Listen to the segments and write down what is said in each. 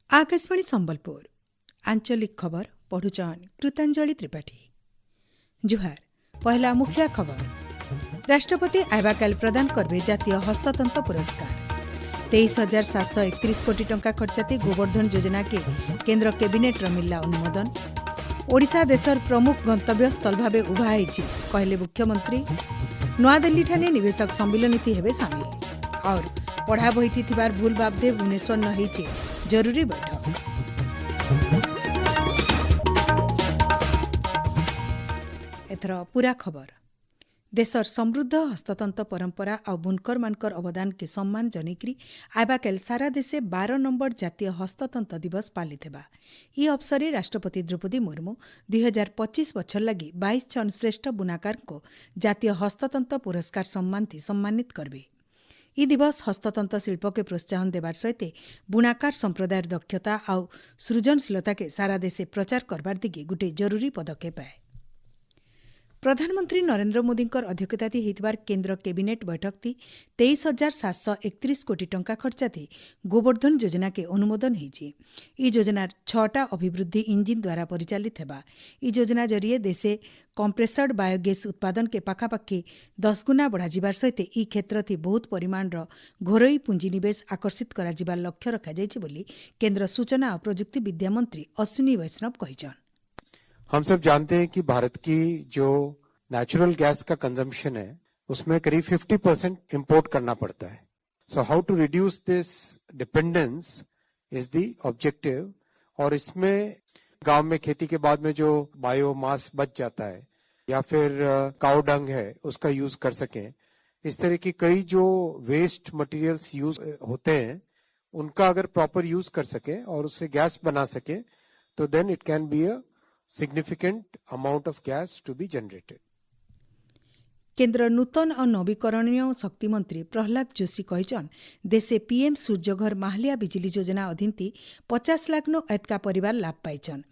आकाशवाणी संबलपुर आंचलिक खबर पढ़ुचन कृतांजलि त्रिपाठी। जुहार पहला मुखिया खबर। राष्ट्रपति आइबाकाल प्रदान करबे जातीय हस्ततंत्र पुरस्कार। 23,731 कोटी टंका खर्चाते गोवर्धन योजना के केंद्र कैबिनेट मिलला अनुमोदन। ओडिशा देशर प्रमुख गंतव्य स्थल भावे उभा होइछि कहले मुख्यमंत्री। नवादिल्ली ठाने निवेशक सम्मिलनीति हेबे सामिल। और पढ़ा बहिति थिबार भूल बाबदे भुवनेश्वर न होइछि जरूरी बैठक। एथर पूरा खबर। देशर समृद्ध हस्ततंत्र परंपरा और बुनकर मानकर अवदान के सम्मान जनेकरी आइबाकाल सारा देशे 12 नंबर जातीय हस्ततंत्र दिवस पालित हेबा। ई अवसर राष्ट्रपति द्रौपदी मुर्मू 2025 बछर लगी 22 जन श्रेष्ठ बुनाकार को जातीय हस्ततंत्र पुरस्कार सम्मान थी सम्मानित करबे। ई दिवस हस्ततंत्र शिल्प के प्रोत्साहन देवार सहित बुनाकार संप्रदायर दक्षता और सृजनशीलता के सारा देशे प्रचार करबार दिगे गोटे जरूरी पदक्षेप है। प्रधानमंत्री नरेंद्र मोदी अध्यक्षताती होइतबार केंद्र कैबिनेट बैठक थी 23,731 कोटी टंका खर्चाती गोवर्धन योजना के अनुमोदन होइछि। ई योजना 6टा अभिवृद्धि इंजिन द्वारा परिचालित हेबा। ई योजना जरिए देशे कंप्रेसर्ड बायोगैस उत्पादन के पाखापाखि 10 गुना बढ़ाजिबार सहित ई क्षेत्र थी बहुत परिमाण घोरोई पुंजीनिवेश आकर्षित करा लक्ष्य रखा जाइछि बोली केंद्र सूचना और प्रजुक्ति विद्या मंत्री अश्विनी वैष्णव कहिछन। हम सब जानते हैं कि भारत की जो नेचुरल गैस का कंजम्पशन है उसमें करीब 50% इंपोर्ट करना पड़ता है। So how to reduce this dependence is the objective. और इसमें गांव में खेती के बाद में जो बायोमास बच जाता है या फिर काऊ डंग है उसका यूज कर सकें। इस तरह की कई जो वेस्ट मटेरियल्स यूज होते हैं उनका अगर प्रॉपर यूज कर सके और उससे गैस बना सके तो then it can be a significant amount of gas to be generated. केंद्र नूतन और नवीकरणीय शक्ति मंत्री प्रहलाद जोशी कहिछन देशे पीएम सूर्यघर माहलिया बिजली योजना अधीन 50 लाख नो ऐतका परिवार लाभ पाइछन।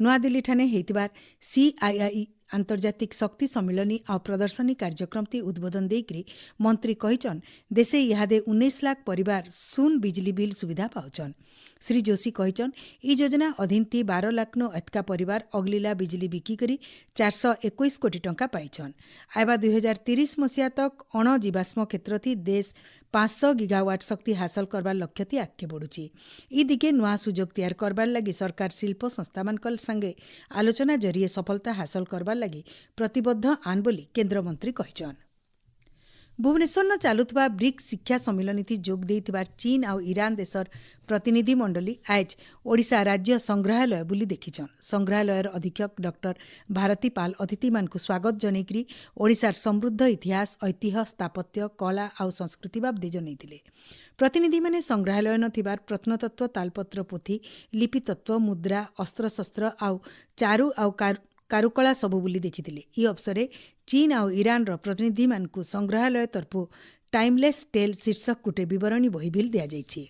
नवादिल्ली ठाने हेतिबार CII आंतर्जातिक शक्ति सम्मिलनी और प्रदर्शनी कार्यक्रम ती उद्बोधन देकरी मंत्री कहिछन देशे इहादे 19 लाख परिवार शून्य बिजली बिल सुविधा पाउछन। श्री जोशी कहिछन ई योजना अधीन 12 लाख नो ऐतका परिवार अगलिला बिजली बिकी करी 421 कोटी टंका पाइछन। आइबा 2030 मसीहा तक अण जीवाश्म क्षेत्र थी देश 500 गीगावाट शक्ति हासिल करबार लक्ष्य थी आगे बढ़ुछि। ई दिगे नुआ सुजोग तैयार करबार लगी सरकार शिल्प संस्था मानकल संगे आलोचना जरिए सफलता हासिल करबार लगी प्रतिबद्ध आन बोली केंद्र मंत्री कहिछन। भुवनेश्वर न चालुथबा ब्रिक्स शिक्षा सम्मिलनी थी जोग देइथिबार चीन और ईरान देशर प्रतिनिधि मंडली आज ओडिशा राज्य संग्रहालय बुली देखिछन। संग्रहालयर अधीक्षक डॉक्टर भारती पाल अतिथि मानकु स्वागत जनेकरी ओडिशार समृद्ध इतिहास ऐतिह्य स्थापत्य कला और संस्कृति बाबदे जनैथिले। प्रतिनिधि माने संग्रहालय न थिबार प्रत्नतत्व तालपत्र पोथी लिपितत्व मुद्रा अस्त्रशस्त्र और चारु और कारुकला सबु बुली देखिथिले। ई अवसरे चीन और ईरान प्रतिनिधि मानकु संग्रहालय तरफु टाइमलेस टेल शीर्षक गुटे विवरणी बही बिल दिया जाइछि।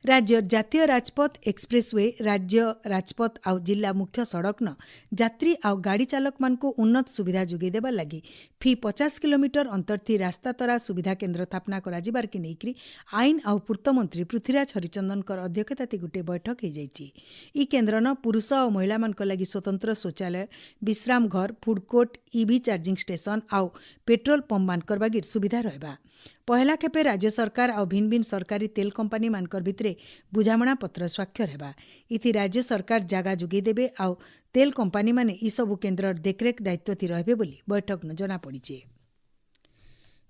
राज्य जातीय राजपथ एक्सप्रेसवे राज्य राजपथ और जिला मुख्य सड़क न यात्री और गाड़ी चालक मानकु उन्नत सुविधा जोगे देबा लगी फी 50 किलोमीटर अंतर थी रास्ता तरा सुविधा केन्द्र स्थापना कराजिबार के नेकरी आईन और पूर्त मंत्री पृथ्वीराज हरिचंदन अध्यक्षताती गोटे बैठक हो जाइछि। ई केन्द्र न पुरुष और महिला मानक लगी स्वतंत्र शौचालय विश्राम घर food court EV charging station और पेट्रोल पंप मानकर बागिर सुविधा रहबा। पहला खेपे राज्य सरकार और भिन्न भिन्न सरकारी तेल कंपनी मानकर भितरे बुझामणा पत्र स्वाक्षर हेबा। इति राज्य सरकार जागा जोगे देबे और तेल कंपनी माने ई सबु केन्द्र देखरेख दायित्व थी रहबे बोली बैठक न जना पड़िछे।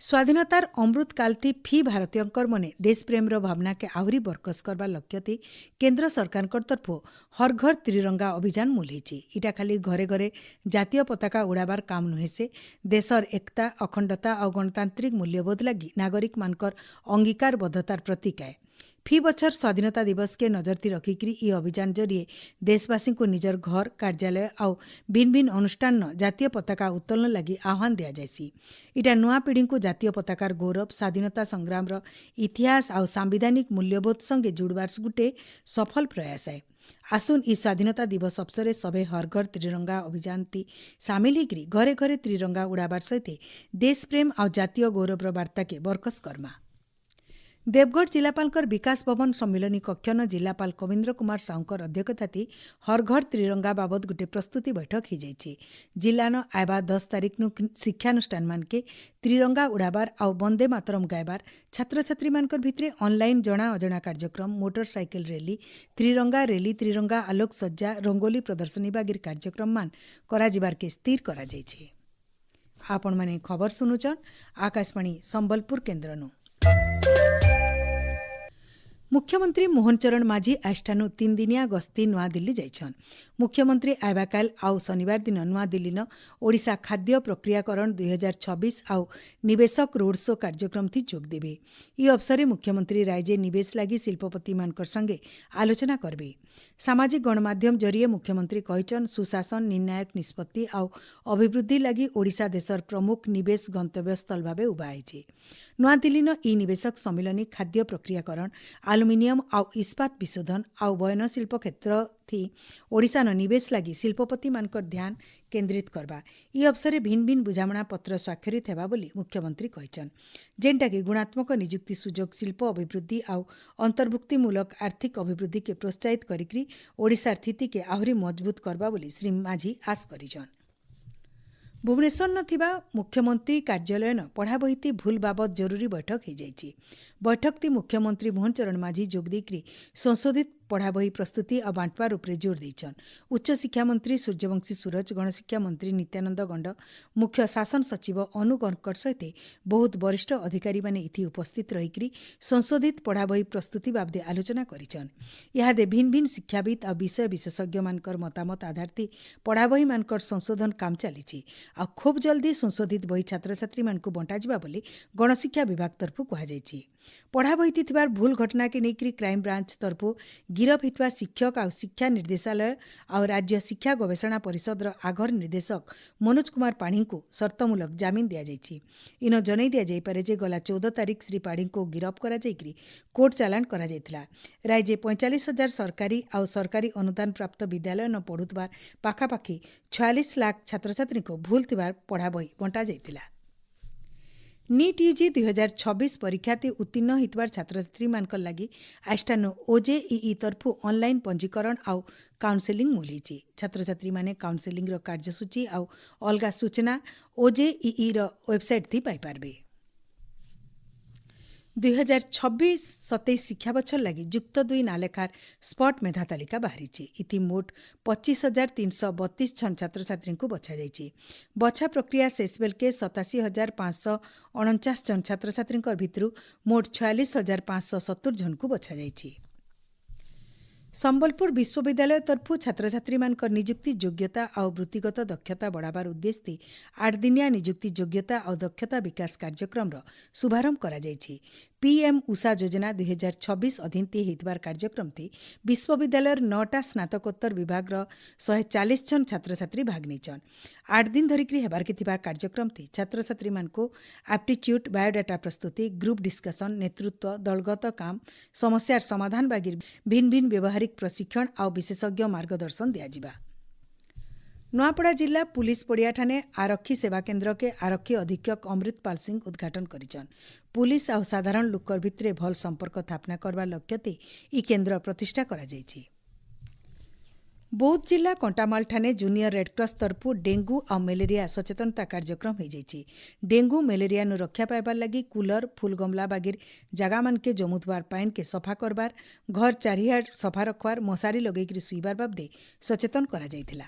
स्वाधीनतार अमृत काल थी फी भारतीयंकर मने देश प्रेम भावना के आहरी बरकस करबा लक्ष्य थी केंद्र सरकार तरफो हर घर त्रिरंगा अभियान मूलैछि। इटा खाली घरे घरे जातीय पताका उड़ाबार काम नुहे से देशर एकता अखंडता और गणतांत्रिक मूल्यबोध लगी नागरिक मानकर अंगीकारबद्धतार प्रतीक है। फी बछर स्वाधीनता दिवस के नजरती रखिकी ई अभियान जरिए देशवासी को निजर घर कार्यालय आउ भिन्न भिन्न अनुष्ठान जातीय पताका उत्तोलन लगी आह्वान दिया जायसी। इटा नुआ पीढ़ी को जातीय पताकार गौरव स्वाधीनता संग्राम इतिहास आउ सांविधानिक मूल्यबोध संगे जुड़बार गुटे सफल प्रयास है। आसुन ई स्वाधीनता दिवस अवसर सभे हर घर त्रिरंगा अभियान ती सामिल होकर घरे घरे त्रिरंगा उड़ाबार सहित देश प्रेम और जातीय गौरव वार्ता के बरकस करमा। देवगढ़ जिलापाल विकास भवन सम्मिलनी कक्षन जिलापाल कविन्द्र कुमार साहूकर अध्यक्षता हर घर त्रिरंगा बाबद गोटे प्रस्तुति बैठक हो जाइए। जिलान आयबा 10 तारिख शिक्षानुष्ठान मानके त्रिरंगा उड़ाबार आउ वंदे मातरम गायबार छात्र छात्री मानकर भितरे ऑनलाइन जणा अजणा कार्यक्रम मोटरसाइकिल रैली त्रिरंगा आलोक सज्जा रंगोली प्रदर्शनी बागिर कार्यक्रम मान कराजिबार के स्थिर करा जाइए। आपण माने खबर सुनुचन आकाशवाणी संबलपुर केन्द्रनु। मुख्यमंत्री मोहन चरण माझी आजठानु 3 दिनिया गस्ती नुआदिल्ली जाइछन। मुख्यमंत्री आयबाकाल आउ शनिवार दिन नुआदिल्लीन ओडिशा खाद्य प्रक्रियाकरण 2026 आउ निवेशक रोड शो कार्यक्रम थी जोग देबे। ई अवसर मुख्यमंत्री राज्य निवेश लगी शिल्पपति मानकर संगे आलोचना करबे। सामाजिक गणमाध्यम जरिए मुख्यमंत्री कहिछन सुशासन निर्णायक निष्पत्ति आउ अभिवृद्धि लगी ओडिशा देशर प्रमुख निवेश गंतव्य स्थल भावे उभा आइछे। नुआदिल्लीन ई निवेशक सम्मिलनी खाद्य प्रक्रियाकरण आलुमिनियम आउ इस्पात विशोधन आउ बयन शिल्प क्षेत्र थी ओडिशान निवेश लगी शिल्पपति मानकर ध्यान केन्द्रित करबा। ई अवसर भिन्न भिन्न बुझामणा पत्र स्वाक्षरित हेबा बोली मुख्यमंत्री कहिछन। जेनटा कि गुणात्मक निजुक्ति सुजोग शिल्प अभिवृद्धि आउ अंतर्भुक्तिमूलक आर्थिक अभिवृद्धि के प्रोत्साहित करिकरी ओडिशा स्थिति के आहरी मजबूत करबा बोली श्री माझी आश करिछन। भुवनेश्वर नथिबा मुख्यमंत्री कार्यालय न पढ़ा बहिती भूल बाबद जरूरी बैठक हो जाइए। बैठक ती मुख्यमंत्री मोहन चरण माझी जोगदेकरी संशोधित पढ़ा बही प्रस्तुति और बांटवार उपरे जोर देछन। उच्च शिक्षा मंत्री सूर्यवंशी सूरज गणशिक्षा मंत्री नित्यानंद गंड मुख्य शासन सचिव अनु गणकर सहित बहुत वरिष्ठ अधिकारी माने इथि उपस्थित रहिकरी संशोधित पढ़ा बही प्रस्तुति बाबदे आलोचना करिछन। इहादे भिन्न भिन्न शिक्षाविद और विषय विशेषज्ञ मानकर मतामत आधारित पढ़ा बही मानकर संशोधन काम चली आ खूब जल्दी संशोधित बही छात्र छात्री मानकु बंटा जिबा बोली गणशिक्षा विभाग तरफु कहा जायछि। पढ़ा बहिती थिबार भूल घटना के नेकरी क्राइम ब्रांच तरफु गिरफ हितवा शिक्षक और शिक्षा निर्देशालय और राज्य शिक्षा गवेषणा परिषद आगर निर्देशक मनोज कुमार पाढ़ी को शर्तमूलक जमीन दि जाइछि। इन जनै दिया जाई पारे जे गला 14 तारिख श्री पाढ़ी को गिरफ करा जाइकरी कोर्ट चालान करा जाइथिला। राज्य 45,000 सरकारी और सरकारी अनुदान प्राप्त विद्यालय न पढ़ुतबार पाखापाखि 46 लाख छात्र छात्री को भूल थिबार पढ़ा बही बंटा जाइथिला। नीट यूजी 2026 परीक्षाते उत्तीर्ण हितवार छात्र छात्री मानकर लगी आष्टानो ओजेईई तरफु ऑनलाइन पंजीकरण आउ काउंसेलिंग मूलीची। छात्र छात्री माने काउंसेलिंग रो कार्यसूची आउ अलगा सूचना ओजेईई रो वेबसाइट थी पाई पारबे। 2026-27 शिक्षा बछर लगी जुक्त 2 नालेखार स्पॉट मेधा तालिका बाहरी। इति मोट 25,332 जन छात्र छात्री को बछा जाइए। बछा प्रक्रिया शेष बेल के 87,549 जन छात्र छात्री भितर मोट 46,570 जन को बछा जाइए। संबलपुर विश्वविद्यालय तरफु छात्र छात्री मानकर निजुक्ति योग्यता और वृत्तिगत दक्षता बढ़ावार उद्देश्य 8 दिनिया निजुक्ति योग्यता और दक्षता विकास कार्यक्रम शुभारंभ करा जाइछि। पीएम उषा योजना 2026 अधीन होइतबार कार्यक्रम थी विश्वविद्यालय 9टा स्नातकोत्तर विभाग 140 जन छात्र छात्री भाग नेचन। 8 दिन धरिकरी हेबार के थिबार कार्यक्रम थी छात्र छात्री मानको एप्टीट्यूड बायोडाटा प्रस्तुति ग्रुप डिस्कशन नेतृत्व दलगत काम समस्यार समाधान बागिर भिन्न भिन्न व्यवहारिक प्रशिक्षण और विशेषज्ञ मार्गदर्शन दियाजिबा। नुआपड़ा जिला पुलिस पड़िया ठाने आरक्षी सेवा केन्द्र के आरक्षी अधीक्षक अमृतपाल सिंह उद्घाटन करिछन। पुलिस और साधारण लोकर भितरे भल संपर्क स्थापना करबा लक्ष्यते ई केन्द्र प्रतिष्ठा करा जायछि। बौद्ध जिला कंटामाल ठाने जूनियर रेडक्रॉस तरफु डेंगू और मलेरिया सचेतनता कार्यक्रम हो जाइए। डेंगू मलेरिया नु रक्षा पाइबार लगी कूलर फुल गमला बागिर जगह मान के जमुथबार पाइन के सफा करबार घर चारिहाड़ सफा रखबार मशारी लगेकरी सुईबार बाबदे सचेतन करा जाइथिला।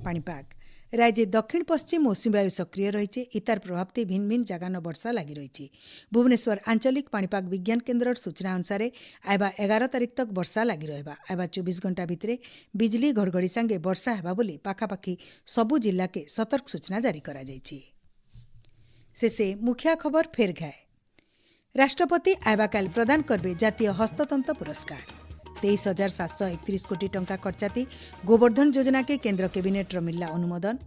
पाणीपाग राज्य दक्षिण पश्चिम मौसुमी वायु सक्रिय रही इतार प्रभाव से भिन्न भिन्न जगह वर्षा लगी रही। भुवनेश्वर आंचलिक पाणीपाग विज्ञान केन्द्र सूचना अनुसार आयबा 11 तारिख तक वर्षा लगी रहा। आयबा 24 घंटा भितर बिजली घड़घड़ी सांगे वर्षा हेबा बोली पाखापाखि सबु जिला के सतर्क सूचना जारी करा जाइछि। शेषे मुखिया खबर फेर घाए। राष्ट्रपति आइबाकाल प्रदान करबे जातीय हस्ततंत्र पुरस्कार 23,731 कोटी टंका खर्चाती गोवर्धन योजना के केंद्र कैबिनेट मिलला अनुमोदन।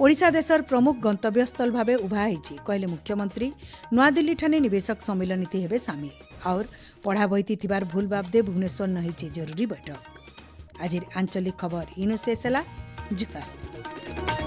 ओडिशा देशर प्रमुख गंतव्य स्थल भावे उभा होईछि कहले मुख्यमंत्री। नवादिल्ली ठाने निवेशक सम्मिलन हेबे सामिल और पढ़ा बहिती थिबार भूल बाबदे भुवनेश्वर नहिछि जरूरी बैठक। आज आंचलिक खबर इनु शेष ହେଲା। जुहार।